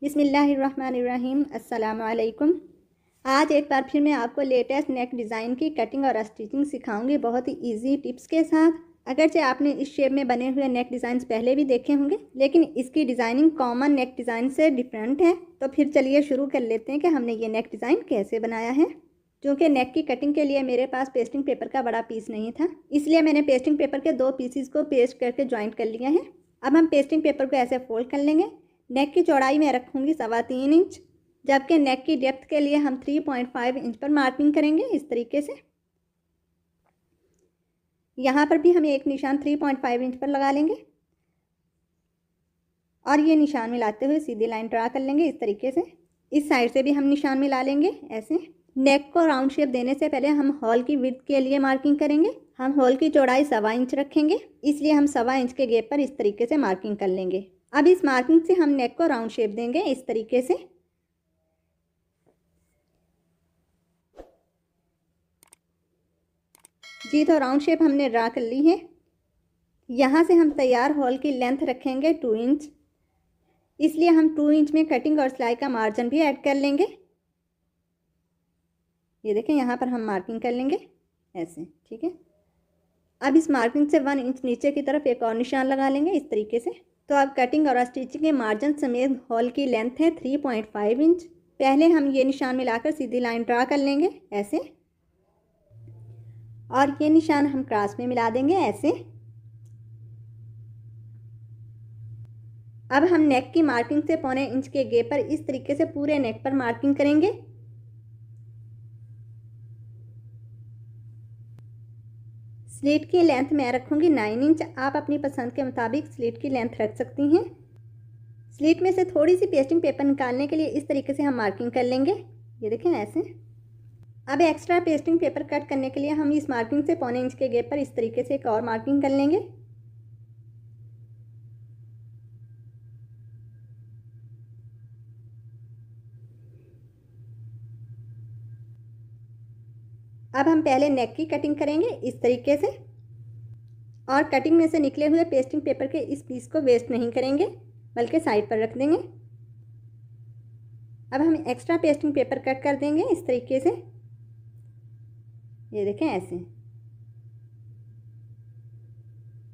बिस्मिल्लाहिर्रहमानिर्रहीम। अस्सलामु अलैकुम। आज एक बार फिर मैं आपको लेटेस्ट नेक डिज़ाइन की कटिंग और स्टिचिंग सिखाऊंगी बहुत ही इजी टिप्स के साथ। अगरचे आपने इस शेप में बने हुए नेक डिज़ाइंस पहले भी देखे होंगे, लेकिन इसकी डिज़ाइनिंग कॉमन नेक डिज़ाइन से डिफरेंट है। तो फिर चलिए शुरू कर लेते हैं कि हमने ये नेक डिज़ाइन कैसे बनाया है। क्योंकि नेक की कटिंग के लिए मेरे पास पेस्टिंग पेपर का बड़ा पीस नहीं था, इसलिए मैंने पेस्टिंग पेपर के 2 पीसीस को पेस्ट करके ज्वाइंट कर लिया है। अब हम पेस्टिंग पेपर को ऐसे फोल्ड कर लेंगे। नेक की चौड़ाई मैं रखूँगी 3.25 इंच, जबकि नेक की डेप्थ के लिए हम 3.5 इंच पर मार्किंग करेंगे। इस तरीके से यहाँ पर भी हम एक निशान 3.5 इंच पर लगा लेंगे और ये निशान मिलाते हुए सीधी लाइन ड्रा कर लेंगे। इस तरीके से इस साइड से भी हम निशान मिला लेंगे ऐसे। नेक को राउंड शेप देने से पहले हम हॉल की विड्थ के लिए मार्किंग करेंगे। हम हॉल की चौड़ाई 1.25 इंच रखेंगे, इसलिए हम 1.25 इंच के गैप पर इस तरीके से मार्किंग कर लेंगे। अब इस मार्किंग से हम नेक को राउंड शेप देंगे इस तरीके से। जी, तो राउंड शेप हमने ड्रा कर ली है। यहाँ से हम तैयार हॉल की लेंथ रखेंगे 2 इंच, इसलिए हम 2 इंच में कटिंग और सिलाई का मार्जिन भी ऐड कर लेंगे। ये देखें, यहाँ पर हम मार्किंग कर लेंगे ऐसे, ठीक है। अब इस मार्किंग से 1 इंच नीचे की तरफ एक और निशान लगा लेंगे इस तरीके से। तो अब कटिंग और स्टिचिंग के मार्जिन समेत हॉल की लेंथ है 3.5 इंच। पहले हम ये निशान मिलाकर सीधी लाइन ड्रा कर लेंगे ऐसे, और ये निशान हम क्रॉस में मिला देंगे ऐसे। अब हम नेक की मार्किंग से 1.25 इंच के गैप पर इस तरीके से पूरे नेक पर मार्किंग करेंगे। स्लीट की लेंथ मैं रखूँगी 9 इंच। आप अपनी पसंद के मुताबिक स्लीट की लेंथ रख सकती हैं। स्लीट में से थोड़ी सी पेस्टिंग पेपर निकालने के लिए इस तरीके से हम मार्किंग कर लेंगे। ये देखें ऐसे। अब एक्स्ट्रा पेस्टिंग पेपर कट करने के लिए हम इस मार्किंग से 1.25 इंच के गैप पर इस तरीके से एक और मार्किंग कर लेंगे। अब हम पहले नेक की कटिंग करेंगे इस तरीके से, और कटिंग में से निकले हुए पेस्टिंग पेपर के इस पीस को वेस्ट नहीं करेंगे, बल्कि साइड पर रख देंगे। अब हम एक्स्ट्रा पेस्टिंग पेपर कट कर देंगे इस तरीके से। ये देखें ऐसे।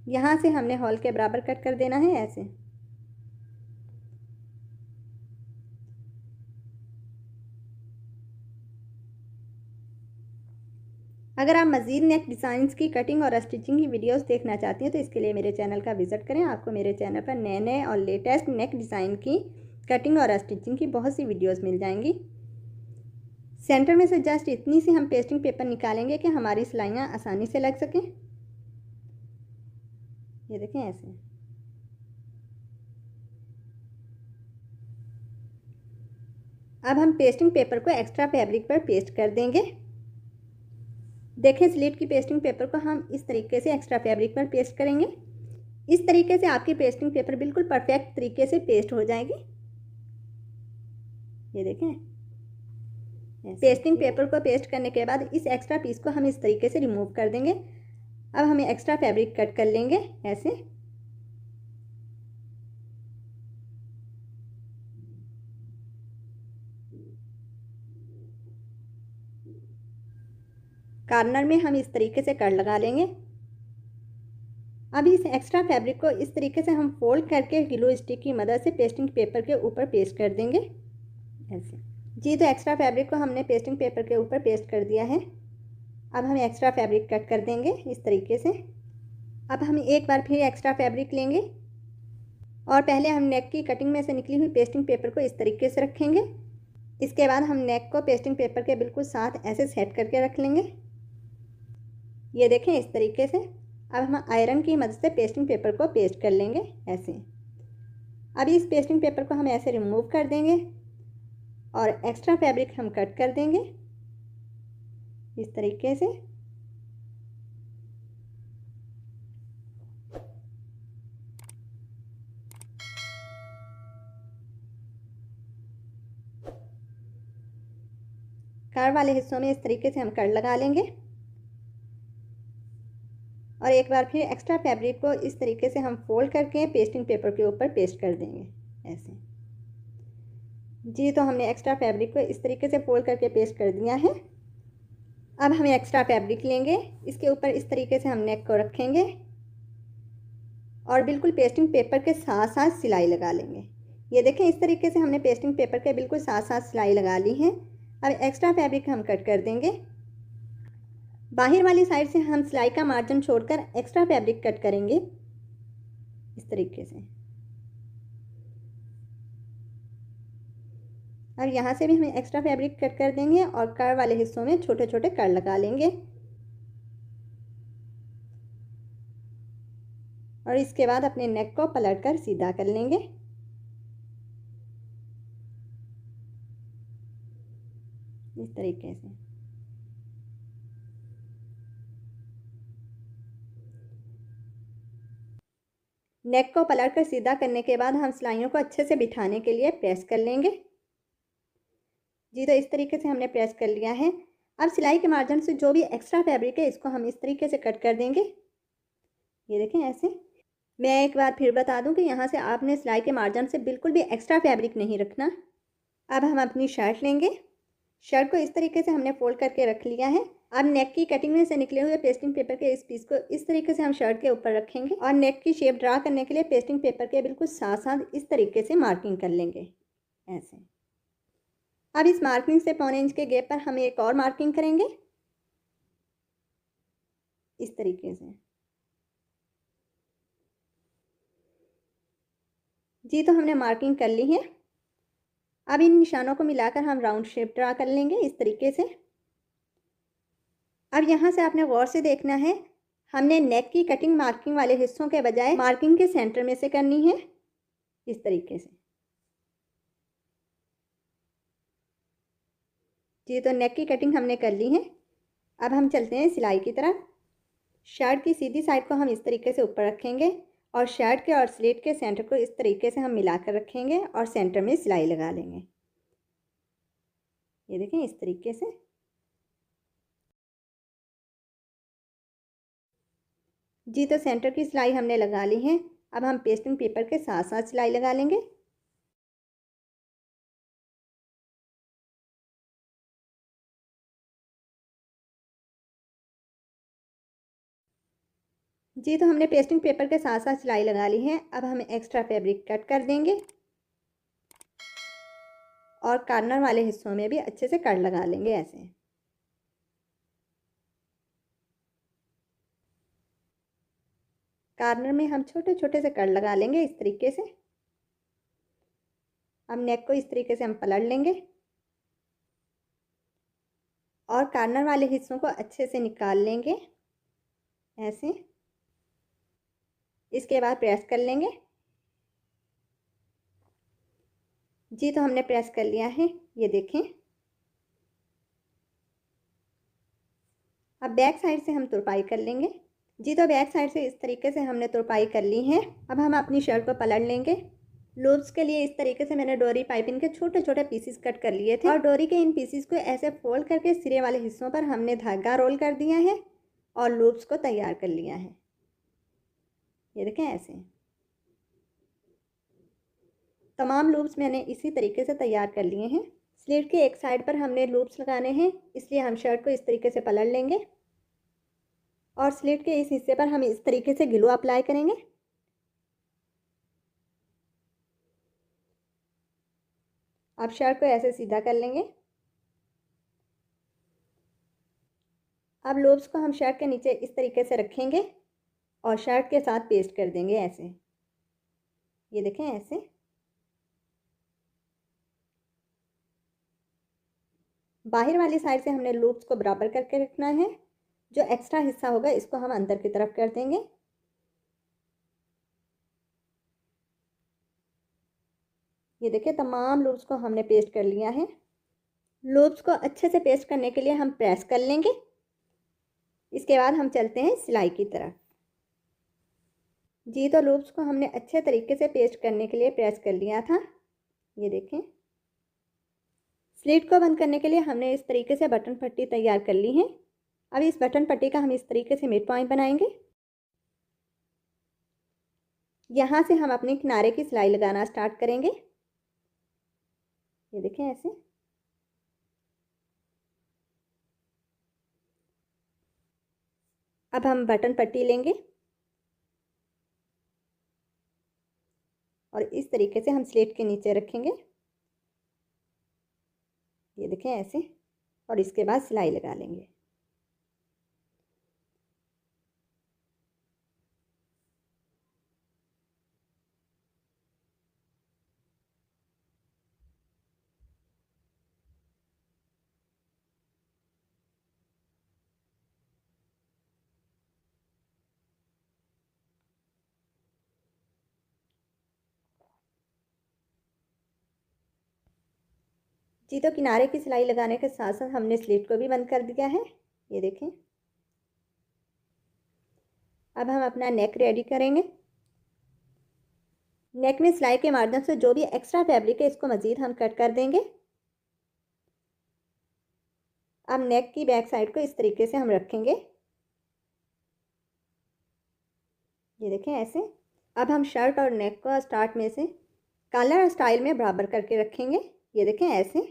यहाँ से हमने हॉल के बराबर कट कर देना है ऐसे। अगर आप मज़ीद नेक डिज़ाइंस की कटिंग और स्टिचिंग की वीडियोस देखना चाहती हैं तो इसके लिए मेरे चैनल का विज़िट करें। आपको मेरे चैनल पर नए नए और लेटेस्ट नेक डिज़ाइन की कटिंग और स्टिचिंग की बहुत सी वीडियोस मिल जाएंगी। सेंटर में से जस्ट इतनी सी हम पेस्टिंग पेपर निकालेंगे कि हमारी सिलाइयाँ आसानी से लग सकें। ये देखें ऐसे। अब हम पेस्टिंग पेपर को एक्स्ट्रा फैब्रिक पर पेस्ट कर देंगे। देखें, स्लीट की पेस्टिंग पेपर को हम इस तरीके से एक्स्ट्रा फैब्रिक पर पेस्ट करेंगे। इस तरीके से आपकी पेस्टिंग पेपर बिल्कुल परफेक्ट तरीके से पेस्ट हो जाएगी। ये देखें। पेस्टिंग पेपर को पेस्ट करने के बाद इस एक्स्ट्रा पीस को हम इस तरीके से रिमूव कर देंगे। अब हमें एक्स्ट्रा फैब्रिक कट कर लेंगे ऐसे। कॉर्नर में हम इस तरीके से कट लगा लेंगे। अब इस एक्स्ट्रा फैब्रिक को इस तरीके से हम फोल्ड करके ग्लू स्टिक की मदद से पेस्टिंग पेपर के ऊपर पेस्ट कर देंगे ऐसे। जी, तो एक्स्ट्रा फैब्रिक को हमने पेस्टिंग पेपर के ऊपर पेस्ट कर दिया है। अब हम एक्स्ट्रा फैब्रिक कट कर देंगे इस तरीके से। अब हम एक बार फिर एक्स्ट्रा फैब्रिक लेंगे और पहले हम नेक की कटिंग में से निकली हुई पेस्टिंग पेपर को इस तरीके से रखेंगे। इसके बाद हम नेक को पेस्टिंग पेपर के बिल्कुल साथ ऐसे सेट करके रख लेंगे। ये देखें इस तरीके से। अब हम आयरन की मदद से पेस्टिंग पेपर को पेस्ट कर लेंगे ऐसे। अब इस पेस्टिंग पेपर को हम ऐसे रिमूव कर देंगे और एक्स्ट्रा फैब्रिक हम कट कर देंगे इस तरीके से। कर्व वाले हिस्सों में इस तरीके से हम कट लगा लेंगे और एक बार फिर एक्स्ट्रा फैब्रिक को इस तरीके से हम फोल्ड करके पेस्टिंग पेपर के ऊपर पेस्ट कर देंगे ऐसे। जी तो हमने एक्स्ट्रा फैब्रिक को इस तरीके से फोल्ड करके पेस्ट कर दिया है। अब हम एक्स्ट्रा फैब्रिक लेंगे, इसके ऊपर इस तरीके से हम नेक को रखेंगे और बिल्कुल पेस्टिंग पेपर के साथ साथ सिलाई लगा लेंगे। ये देखें, इस तरीके से हमने पेस्टिंग पेपर के बिल्कुल साथ साथ सिलाई लगा ली है। अब एक्स्ट्रा फैब्रिक हम कट कर देंगे। बाहर वाली साइड से हम सिलाई का मार्जिन छोड़कर एक्स्ट्रा फैब्रिक कट करेंगे इस तरीके से। अब यहाँ से भी हम एक्स्ट्रा फैब्रिक कट कर देंगे और कर्व वाले हिस्सों में छोटे छोटे कर्व लगा लेंगे और इसके बाद अपने नेक को पलट कर सीधा कर लेंगे इस तरीके से। नेक को पलट कर सीधा करने के बाद हम सिलाइयों को अच्छे से बिठाने के लिए प्रेस कर लेंगे। जी तो इस तरीके से हमने प्रेस कर लिया है। अब सिलाई के मार्जिन से जो भी एक्स्ट्रा फैब्रिक है इसको हम इस तरीके से कट कर देंगे। ये देखें ऐसे। मैं एक बार फिर बता दूं कि यहाँ से आपने सिलाई के मार्जिन से बिल्कुल भी एक्स्ट्रा फैब्रिक नहीं रखना। अब हम अपनी शर्ट लेंगे। शर्ट को इस तरीके से हमने फोल्ड करके रख लिया है। अब नेक की कटिंग में से निकले हुए पेस्टिंग पेपर के इस पीस को इस तरीके से हम शर्ट के ऊपर रखेंगे और नेक की शेप ड्रा करने के लिए पेस्टिंग पेपर के बिल्कुल साथ साथ इस तरीके से मार्किंग कर लेंगे ऐसे। अब इस मार्किंग से 1.25 इंच के गैप पर हम एक और मार्किंग करेंगे इस तरीके से। जी तो हमने मार्किंग कर ली है। अब इन निशानों को मिलाकर हम राउंड शेप ड्रा कर लेंगे इस तरीके से। अब यहाँ से आपने गौर से देखना है, हमने नेक की कटिंग मार्किंग वाले हिस्सों के बजाय मार्किंग के सेंटर में से करनी है इस तरीके से। जी तो नेक की कटिंग हमने कर ली है। अब हम चलते हैं सिलाई की तरफ। शर्ट की सीधी साइड को हम इस तरीके से ऊपर रखेंगे और शर्ट के और स्लीट के सेंटर को इस तरीके से हम मिलाकर रखेंगे और सेंटर में सिलाई लगा लेंगे। ये देखें इस तरीके से। जी तो सेंटर की सिलाई हमने लगा ली है। अब हम पेस्टिंग पेपर के साथ साथ सिलाई लगा लेंगे। जी तो हमने पेस्टिंग पेपर के साथ साथ सिलाई लगा ली है। अब हम एक्स्ट्रा फैब्रिक कट कर देंगे और कॉर्नर वाले हिस्सों में भी अच्छे से कट लगा लेंगे ऐसे। कॉर्नर में हम छोटे छोटे से कट लगा लेंगे इस तरीके से। अब नेक को इस तरीके से हम पलट लेंगे और कॉर्नर वाले हिस्सों को अच्छे से निकाल लेंगे ऐसे। इसके बाद प्रेस कर लेंगे। जी तो हमने प्रेस कर लिया है, ये देखें। अब बैक साइड से हम तुरपाई कर लेंगे। जी तो बैक साइड से इस तरीके से हमने तुरपाई कर ली है। अब हम अपनी शर्ट को पलट लेंगे। लूप्स के लिए इस तरीके से मैंने डोरी पाइपिंग के छोटे छोटे पीसेस कट कर लिए थे और डोरी के इन पीसेस को ऐसे फोल्ड करके सिरे वाले हिस्सों पर हमने धागा रोल कर दिया है और लूप्स को तैयार कर लिया है। ये देखें ऐसे। तमाम लूप्स मैंने इसी तरीके से तैयार कर लिए हैं। स्लीट के एक साइड पर हमने लूप्स लगाने हैं, इसलिए हम शर्ट को इस तरीके से पलट लेंगे और स्लीट के इस हिस्से पर हम इस तरीके से ग्लू अप्लाई करेंगे। अब शर्ट को ऐसे सीधा कर लेंगे। अब लूप्स को हम शर्ट के नीचे इस तरीके से रखेंगे और शर्ट के साथ पेस्ट कर देंगे ऐसे। ये देखें ऐसे। बाहर वाली साइड से हमने लूप्स को बराबर करके रखना है। जो एक्स्ट्रा हिस्सा होगा इसको हम अंदर की तरफ कर देंगे। ये देखिए तमाम लूप्स को हमने पेस्ट कर लिया है। लूप्स को अच्छे से पेस्ट करने के लिए हम प्रेस कर लेंगे। इसके बाद हम चलते हैं सिलाई की तरफ। जी तो लूप्स को हमने अच्छे तरीके से पेस्ट करने के लिए प्रेस कर लिया था। ये देखें। स्लीट को बंद करने के लिए हमने इस तरीके से बटन पट्टी तैयार कर ली है। अब इस बटन पट्टी का हम इस तरीके से मिड पॉइंट बनाएंगे। यहाँ से हम अपने किनारे की सिलाई लगाना स्टार्ट करेंगे। ये देखें ऐसे। अब हम बटन पट्टी लेंगे और इस तरीके से हम स्लीट के नीचे रखेंगे, ये देखें ऐसे, और इसके बाद सिलाई लगा लेंगे। जी, तो किनारे की सिलाई लगाने के साथ साथ हमने स्लीट को भी बंद कर दिया है, ये देखें। अब हम अपना नेक रेडी करेंगे। नेक में सिलाई के माध्यम से जो भी एक्स्ट्रा फैब्रिक है इसको मज़ीद हम कट कर देंगे। अब नेक की बैक साइड को इस तरीके से हम रखेंगे, ये देखें ऐसे। अब हम शर्ट और नेक को स्टार्ट में से कॉलर और स्टाइल में बराबर करके रखेंगे, ये देखें ऐसे,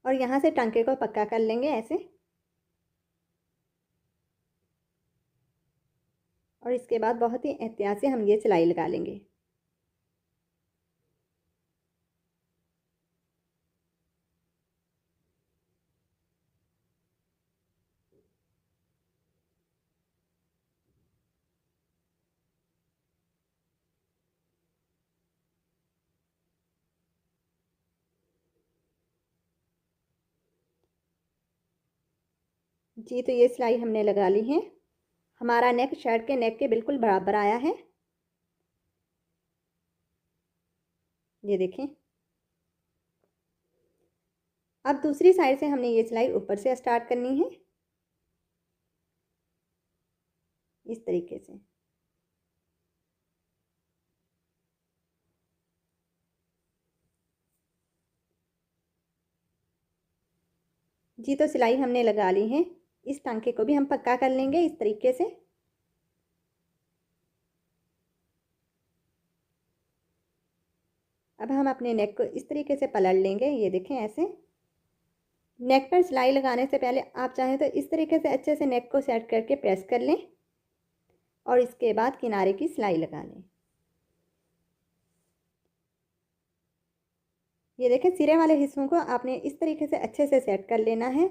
और यहाँ से टांके को पक्का कर लेंगे ऐसे। और इसके बाद बहुत ही एहतियात से हम ये सिलाई लगा लेंगे। जी, तो ये सिलाई हमने लगा ली है। हमारा नेक शर्ट के नेक के बिल्कुल बराबर आया है, ये देखें। अब दूसरी साइड से हमने ये सिलाई ऊपर से स्टार्ट करनी है, इस तरीके से। जी, तो सिलाई हमने लगा ली है। इस टांके को भी हम पक्का कर लेंगे इस तरीके से। अब हम अपने नेक को इस तरीके से पलट लेंगे, ये देखें ऐसे। नेक पर सिलाई लगाने से पहले आप चाहें तो इस तरीके से अच्छे से नेक को सेट करके प्रेस कर लें और इसके बाद किनारे की सिलाई लगा लें। ये देखें, सिरे वाले हिस्सों को आपने इस तरीके से अच्छे से सेट कर लेना है।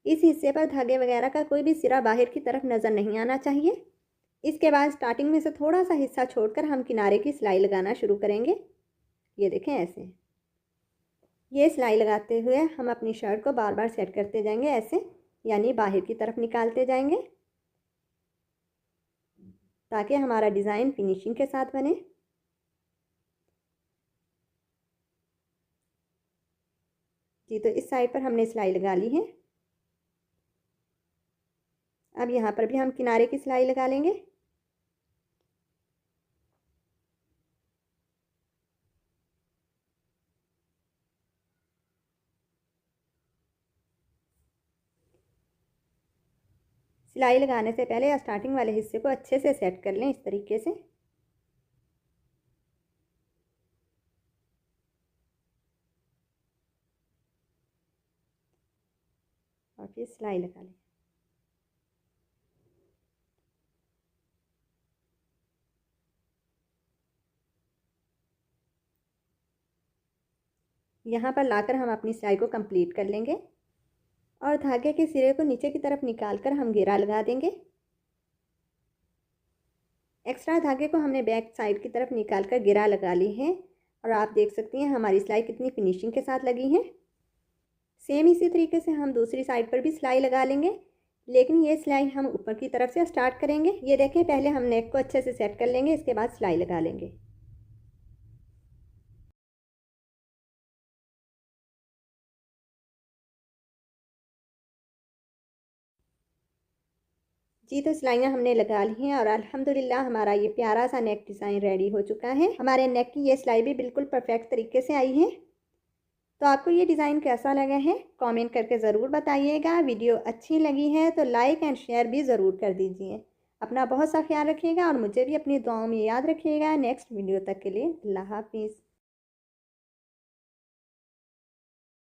इस हिस्से पर धागे वगैरह का कोई भी सिरा बाहर की तरफ नज़र नहीं आना चाहिए। इसके बाद स्टार्टिंग में से थोड़ा सा हिस्सा छोड़कर हम किनारे की सिलाई लगाना शुरू करेंगे, ये देखें ऐसे। ये सिलाई लगाते हुए हम अपनी शर्ट को बार बार सेट करते जाएंगे ऐसे, यानी बाहर की तरफ निकालते जाएंगे ताकि हमारा डिज़ाइन फिनिशिंग के साथ बने। जी, तो इस साइड पर हमने सिलाई लगा ली है। अब यहाँ पर भी हम किनारे की सिलाई लगा लेंगे। सिलाई लगाने से पहले स्टार्टिंग वाले हिस्से को अच्छे से सेट कर लें इस तरीके से, और फिर सिलाई लगा लें। यहाँ पर लाकर हम अपनी सिलाई को कंप्लीट कर लेंगे और धागे के सिरे को नीचे की तरफ निकालकर हम घेरा लगा देंगे। एक्स्ट्रा धागे को हमने बैक साइड की तरफ निकाल कर घेरा लगा ली है और आप देख सकती हैं हमारी सिलाई कितनी फिनिशिंग के साथ लगी है। सेम इसी तरीके से हम दूसरी साइड पर भी सिलाई लगा लेंगे, लेकिन ये सिलाई हम ऊपर की तरफ से स्टार्ट करेंगे। ये देखें, पहले हम नेक को अच्छे से सेट कर लेंगे, इसके बाद सिलाई लगा लेंगे। जी, तो सिलाइयाँ हमने लगा ली हैं और अल्हम्दुलिल्लाह हमारा ये प्यारा सा नेक डिज़ाइन रेडी हो चुका है। हमारे नेक की ये सिलाई भी बिल्कुल परफेक्ट तरीके से आई है। तो आपको ये डिज़ाइन कैसा लगा है कमेंट करके ज़रूर बताइएगा। वीडियो अच्छी लगी है तो लाइक एंड शेयर भी ज़रूर कर दीजिए। अपना बहुत सा ख्याल रखिएगा और मुझे भी अपनी दुआओं में याद रखिएगा। नेक्स्ट वीडियो तक के लिए अल्लाह हाफिज़।